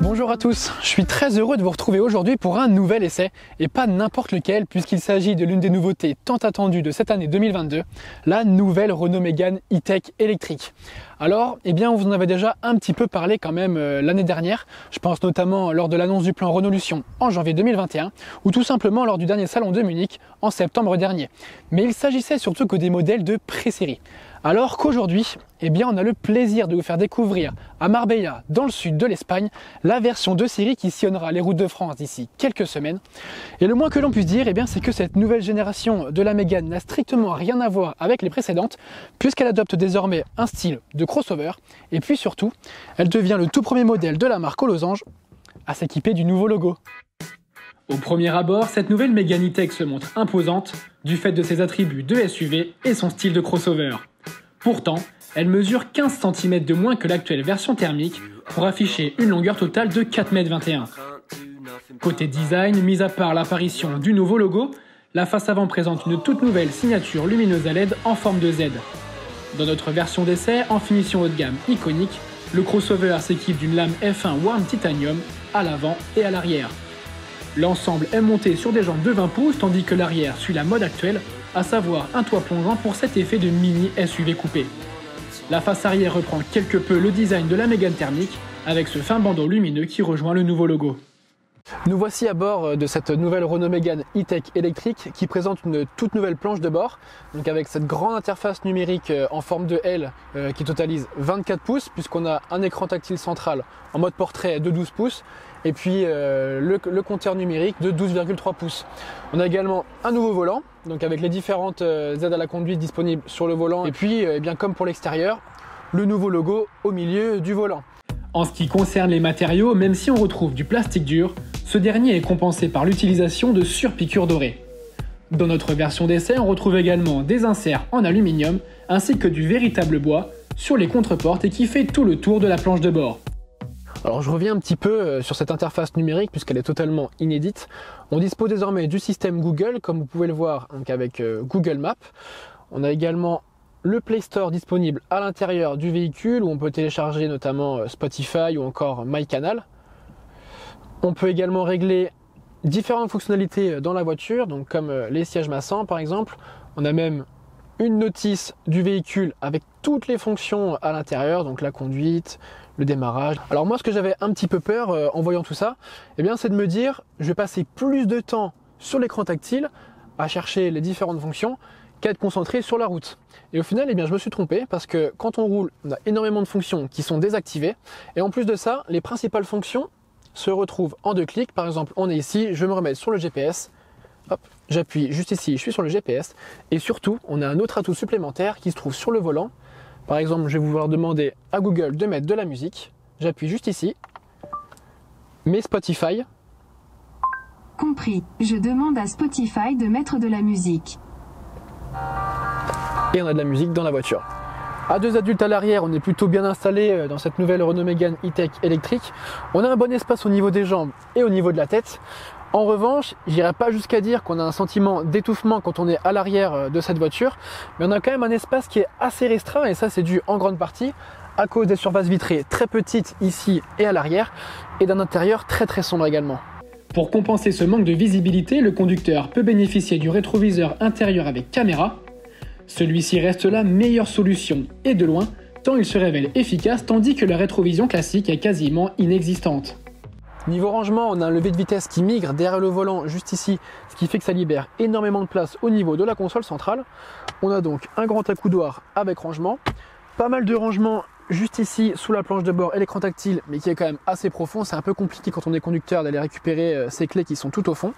Bonjour à tous, je suis très heureux de vous retrouver aujourd'hui pour un nouvel essai, et pas n'importe lequel puisqu'il s'agit de l'une des nouveautés tant attendues de cette année 2022, la nouvelle Renault Mégane E-Tech électrique. Alors, on vous en avait déjà un petit peu parlé quand même l'année dernière, je pense notamment lors de l'annonce du plan Renaulution en janvier 2021, ou tout simplement lors du dernier salon de Munich en septembre dernier. Mais il s'agissait surtout que des modèles de pré-série. Alors qu'aujourd'hui, on a le plaisir de vous faire découvrir à Marbella, dans le sud de l'Espagne, la version de série qui sillonnera les routes de France d'ici quelques semaines. Et le moins que l'on puisse dire, c'est que cette nouvelle génération de la Mégane n'a strictement rien à voir avec les précédentes, puisqu'elle adopte désormais un style de crossover, et puis surtout, elle devient le tout premier modèle de la marque aux losanges à s'équiper du nouveau logo. Au premier abord, cette nouvelle Mégane E-Tech se montre imposante du fait de ses attributs de SUV et son style de crossover. Pourtant, elle mesure 15 cm de moins que l'actuelle version thermique pour afficher une longueur totale de 4,21 m. Côté design, mis à part l'apparition du nouveau logo, la face avant présente une toute nouvelle signature lumineuse à LED en forme de Z. Dans notre version d'essai, en finition haut de gamme iconique, le crossover s'équipe d'une lame F1 Warm Titanium à l'avant et à l'arrière. L'ensemble est monté sur des jambes de 20 pouces tandis que l'arrière suit la mode actuelle, à savoir un toit plongeant pour cet effet de mini SUV coupé. La face arrière reprend quelque peu le design de la Mégane thermique avec ce fin bandeau lumineux qui rejoint le nouveau logo. Nous voici à bord de cette nouvelle Renault Mégane E-Tech électrique qui présente une toute nouvelle planche de bord, donc avec cette grande interface numérique en forme de L qui totalise 24 pouces puisqu'on a un écran tactile central en mode portrait de 12 pouces et puis le compteur numérique de 12,3 pouces. On a également un nouveau volant, donc avec les différentes aides à la conduite disponibles sur le volant et puis comme pour l'extérieur, le nouveau logo au milieu du volant. En ce qui concerne les matériaux, même si on retrouve du plastique dur, ce dernier est compensé par l'utilisation de surpiqûres dorées. Dans notre version d'essai, on retrouve également des inserts en aluminium ainsi que du véritable bois sur les contreportes et qui fait tout le tour de la planche de bord. Alors je reviens un petit peu sur cette interface numérique puisqu'elle est totalement inédite. On dispose désormais du système Google comme vous pouvez le voir donc avec Google Maps. On a également le Play Store disponible à l'intérieur du véhicule où on peut télécharger notamment Spotify ou encore MyCanal. On peut également régler différentes fonctionnalités dans la voiture, donc comme les sièges massants par exemple. On a même une notice du véhicule avec toutes les fonctions à l'intérieur, donc la conduite, le démarrage. Alors moi ce que j'avais un petit peu peur en voyant tout ça, c'est de me dire je vais passer plus de temps sur l'écran tactile à chercher les différentes fonctions qu'à être concentré sur la route. Et au final, je me suis trompé parce que quand on roule, on a énormément de fonctions qui sont désactivées. Et en plus de ça, les principales fonctions se retrouvent en 2 clics. Par exemple, on est ici, je me remets sur le GPS. Hop, j'appuie juste ici, je suis sur le GPS. Et surtout, on a un autre atout supplémentaire qui se trouve sur le volant. Par exemple, je vais pouvoir demander à Google de mettre de la musique. J'appuie juste ici. Mais Spotify. Compris, je demande à Spotify de mettre de la musique. Et on a de la musique dans la voiture. À 2 adultes à l'arrière, on est plutôt bien installé dans cette nouvelle Renault Mégane E-Tech électrique. On a un bon espace au niveau des jambes et au niveau de la tête. En revanche, j'irai pas jusqu'à dire qu'on a un sentiment d'étouffement quand on est à l'arrière de cette voiture, mais on a quand même un espace qui est assez restreint et ça c'est dû en grande partie à cause des surfaces vitrées très petites ici et à l'arrière et d'un intérieur très très sombre également. Pour compenser ce manque de visibilité, le conducteur peut bénéficier du rétroviseur intérieur avec caméra. Celui-ci reste la meilleure solution, et de loin, tant il se révèle efficace, tandis que la rétrovision classique est quasiment inexistante. Niveau rangement, on a un levier de vitesse qui migre derrière le volant, juste ici, ce qui fait que ça libère énormément de place au niveau de la console centrale. On a donc un grand accoudoir avec rangement, pas mal de rangement juste ici sous la planche de bord et l'écran tactile, mais qui est quand même assez profond. C'est un peu compliqué quand on est conducteur d'aller récupérer ces clés qui sont tout au fond.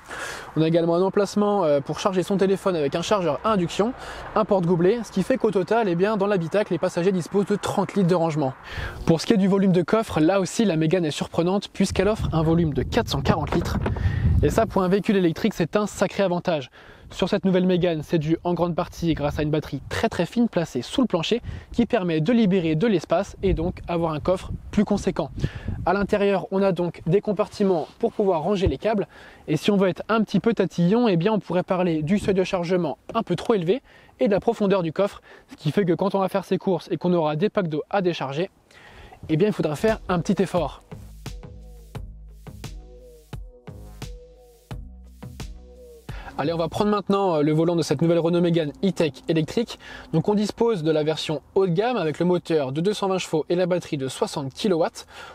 On a également un emplacement pour charger son téléphone avec un chargeur à induction, un porte-gobelet, ce qui fait qu'au total, dans l'habitacle, les passagers disposent de 30 litres de rangement. Pour ce qui est du volume de coffre, là aussi la Mégane est surprenante puisqu'elle offre un volume de 440 litres. Et ça, pour un véhicule électrique, c'est un sacré avantage. Sur cette nouvelle Mégane, c'est dû en grande partie grâce à une batterie très fine placée sous le plancher qui permet de libérer de l'espace et donc avoir un coffre plus conséquent. À l'intérieur, on a donc des compartiments pour pouvoir ranger les câbles et si on veut être un petit peu tatillon, eh bien on pourrait parler du seuil de chargement un peu trop élevé et de la profondeur du coffre, ce qui fait que quand on va faire ses courses et qu'on aura des packs d'eau à décharger, eh bien il faudra faire un petit effort. Allez, on va prendre maintenant le volant de cette nouvelle Renault Mégane E-Tech électrique. Donc on dispose de la version haut de gamme avec le moteur de 220 chevaux et la batterie de 60 kW.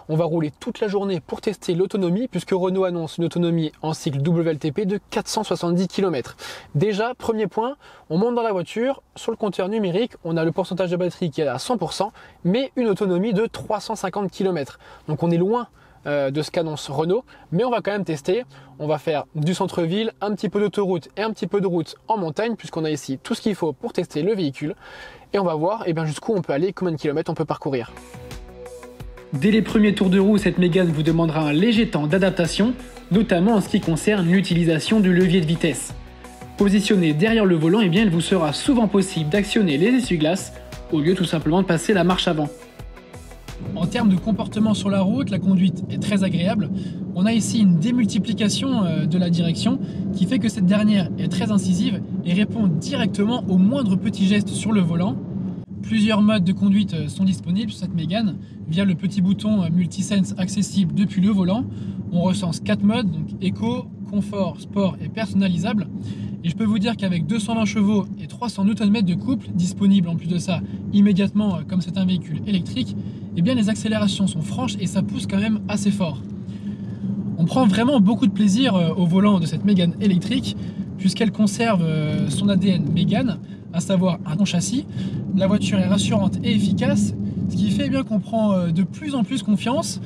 On va rouler toute la journée pour tester l'autonomie puisque Renault annonce une autonomie en cycle WLTP de 470 km. Déjà, premier point, on monte dans la voiture, sur le compteur numérique, on a le pourcentage de batterie qui est à 100%, mais une autonomie de 350 km. Donc on est loin de ce qu'annonce Renault, mais on va quand même tester. On va faire du centre-ville, un petit peu d'autoroute et un petit peu de route en montagne puisqu'on a ici tout ce qu'il faut pour tester le véhicule et on va voir jusqu'où on peut aller, combien de kilomètres on peut parcourir. Dès les premiers tours de roue, cette Mégane vous demandera un léger temps d'adaptation, notamment en ce qui concerne l'utilisation du levier de vitesse. Positionné derrière le volant, il vous sera souvent possible d'actionner les essuie-glaces au lieu tout simplement de passer la marche avant. En termes de comportement sur la route, la conduite est très agréable. On a ici une démultiplication de la direction qui fait que cette dernière est très incisive et répond directement aux moindres petits gestes sur le volant. Plusieurs modes de conduite sont disponibles sur cette Mégane via le petit bouton Multisense accessible depuis le volant. On recense 4 modes, donc éco, confort, sport et personnalisable. Et je peux vous dire qu'avec 220 chevaux et 300 Nm de couple, disponibles en plus de ça immédiatement comme c'est un véhicule électrique, eh bien les accélérations sont franches et ça pousse quand même assez fort. On prend vraiment beaucoup de plaisir au volant de cette Mégane électrique puisqu'elle conserve son ADN Mégane, à savoir un bon châssis. La voiture est rassurante et efficace, ce qui fait bien qu'on prend de plus en plus confiance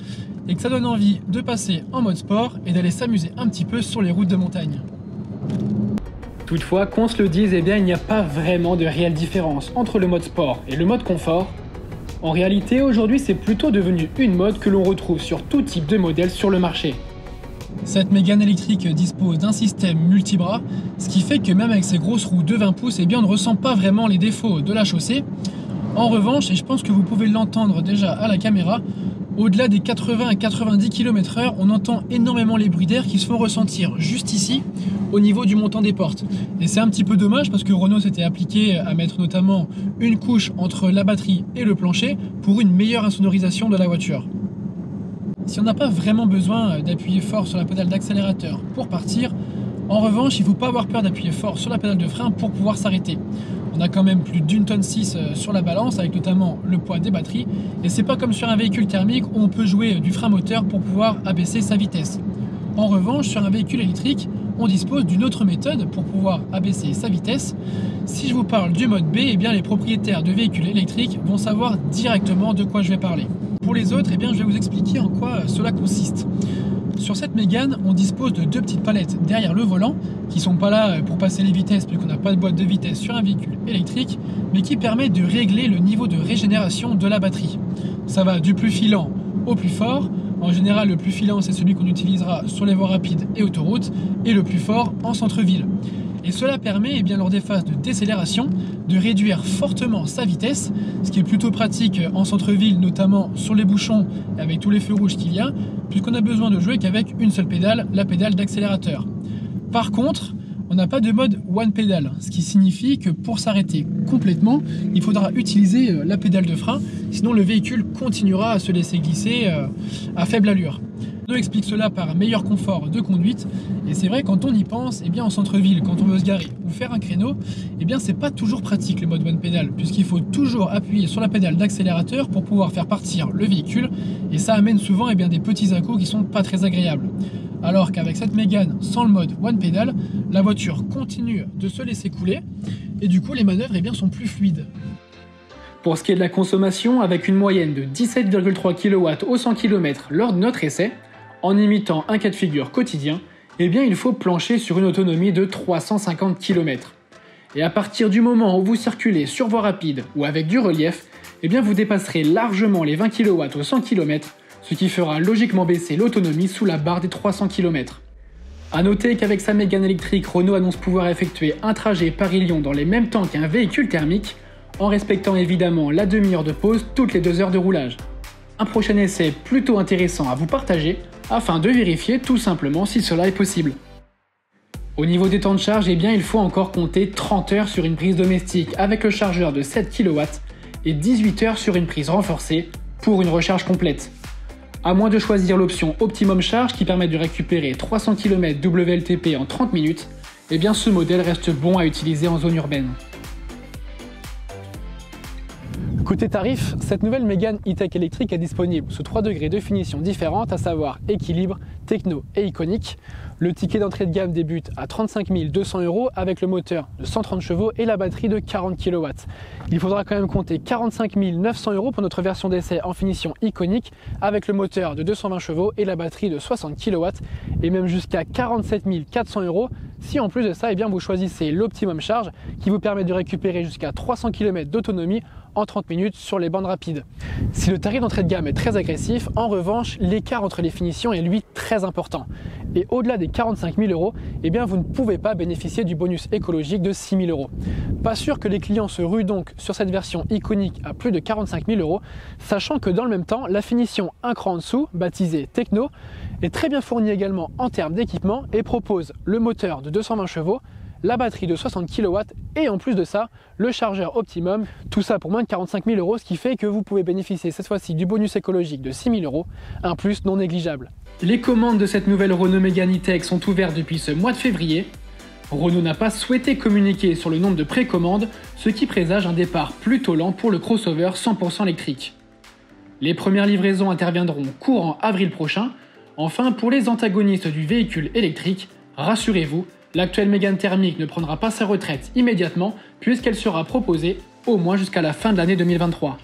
et que ça donne envie de passer en mode sport et d'aller s'amuser un petit peu sur les routes de montagne. Toutefois, qu'on se le dise, il n'y a pas vraiment de réelle différence entre le mode sport et le mode confort. En réalité, aujourd'hui, c'est plutôt devenu une mode que l'on retrouve sur tout type de modèle sur le marché. Cette Mégane électrique dispose d'un système multibras, ce qui fait que même avec ses grosses roues de 20 pouces, on ne ressent pas vraiment les défauts de la chaussée. En revanche, et je pense que vous pouvez l'entendre déjà à la caméra, au-delà des 80 à 90 km/h, on entend énormément les bruits d'air qui se font ressentir juste ici, au niveau du montant des portes. Et c'est un petit peu dommage parce que Renault s'était appliqué à mettre notamment une couche entre la batterie et le plancher pour une meilleure insonorisation de la voiture. Si on n'a pas vraiment besoin d'appuyer fort sur la pédale d'accélérateur pour partir, en revanche, il ne faut pas avoir peur d'appuyer fort sur la pédale de frein pour pouvoir s'arrêter. On a quand même plus d'1,6 tonne sur la balance avec notamment le poids des batteries et c'est pas comme sur un véhicule thermique où on peut jouer du frein moteur pour pouvoir abaisser sa vitesse. En revanche, sur un véhicule électrique, on dispose d'une autre méthode pour pouvoir abaisser sa vitesse. Si je vous parle du mode B, les propriétaires de véhicules électriques vont savoir directement de quoi je vais parler. Pour les autres, je vais vous expliquer en quoi cela consiste. Sur cette Mégane, on dispose de 2 petites palettes derrière le volant qui ne sont pas là pour passer les vitesses puisqu'on n'a pas de boîte de vitesse sur un véhicule électrique, mais qui permet de régler le niveau de régénération de la batterie. Ça va du plus filant au plus fort. En général, le plus filant, c'est celui qu'on utilisera sur les voies rapides et autoroutes, et le plus fort en centre-ville. Et cela permet, lors des phases de décélération, de réduire fortement sa vitesse, ce qui est plutôt pratique en centre-ville, notamment sur les bouchons, avec tous les feux rouges qu'il y a, puisqu'on a besoin de jouer qu'avec une seule pédale, la pédale d'accélérateur. Par contre, on n'a pas de mode one pedal, ce qui signifie que pour s'arrêter complètement, il faudra utiliser la pédale de frein, sinon le véhicule continuera à se laisser glisser à faible allure. Renault explique cela par un meilleur confort de conduite, et c'est vrai quand on y pense, en centre-ville, quand on veut se garer ou faire un créneau, c'est pas toujours pratique le mode one pedal, puisqu'il faut toujours appuyer sur la pédale d'accélérateur pour pouvoir faire partir le véhicule, et ça amène souvent des petits à-coups qui sont pas très agréables. Alors qu'avec cette Mégane sans le mode one pedal, la voiture continue de se laisser couler, et du coup les manœuvres sont plus fluides. Pour ce qui est de la consommation, avec une moyenne de 17,3 kW au 100 km lors de notre essai, en imitant un cas de figure quotidien, il faut plancher sur une autonomie de 350 km. Et à partir du moment où vous circulez sur voie rapide ou avec du relief, vous dépasserez largement les 20 kW au 100 km, ce qui fera logiquement baisser l'autonomie sous la barre des 300 km. A noter qu'avec sa Mégane électrique, Renault annonce pouvoir effectuer un trajet Paris-Lyon dans les mêmes temps qu'un véhicule thermique, en respectant évidemment la demi-heure de pause toutes les 2 heures de roulage. Un prochain essai plutôt intéressant à vous partager, afin de vérifier tout simplement si cela est possible. Au niveau des temps de charge, il faut encore compter 30 heures sur une prise domestique avec le chargeur de 7 kW et 18 heures sur une prise renforcée pour une recharge complète. À moins de choisir l'option Optimum Charge qui permet de récupérer 300 km WLTP en 30 minutes, ce modèle reste bon à utiliser en zone urbaine. Côté tarif, cette nouvelle Mégane E-Tech électrique est disponible sous 3 degrés de finition différentes, à savoir équilibre, techno et iconique. Le ticket d'entrée de gamme débute à 35 200 € avec le moteur de 130 chevaux et la batterie de 40 kW. Il faudra quand même compter 45 900 € pour notre version d'essai en finition iconique avec le moteur de 220 chevaux et la batterie de 60 kW et même jusqu'à 47 400 € si en plus de ça vous choisissez l'Optimum Charge qui vous permet de récupérer jusqu'à 300 km d'autonomie en 30 minutes sur les bandes rapides. Si le tarif d'entrée de gamme est très agressif, en revanche, l'écart entre les finitions est lui très important. Et au-delà des 45 000 €, vous ne pouvez pas bénéficier du bonus écologique de 6 000 €. Pas sûr que les clients se ruent donc sur cette version iconique à plus de 45 000 €, sachant que dans le même temps, la finition un cran en dessous, baptisée Techno, est très bien fournie également en termes d'équipement et propose le moteur de 220 chevaux, la batterie de 60 kW et en plus de ça, le chargeur Optimum, tout ça pour moins de 45 000 €, ce qui fait que vous pouvez bénéficier cette fois-ci du bonus écologique de 6 000 €, un plus non négligeable. Les commandes de cette nouvelle Renault Mégane E-Tech sont ouvertes depuis ce mois de février. Renault n'a pas souhaité communiquer sur le nombre de précommandes, ce qui présage un départ plutôt lent pour le crossover 100% électrique. Les premières livraisons interviendront courant avril prochain. Enfin, pour les antagonistes du véhicule électrique, rassurez-vous, l'actuelle Mégane thermique ne prendra pas sa retraite immédiatement puisqu'elle sera proposée au moins jusqu'à la fin de l'année 2023.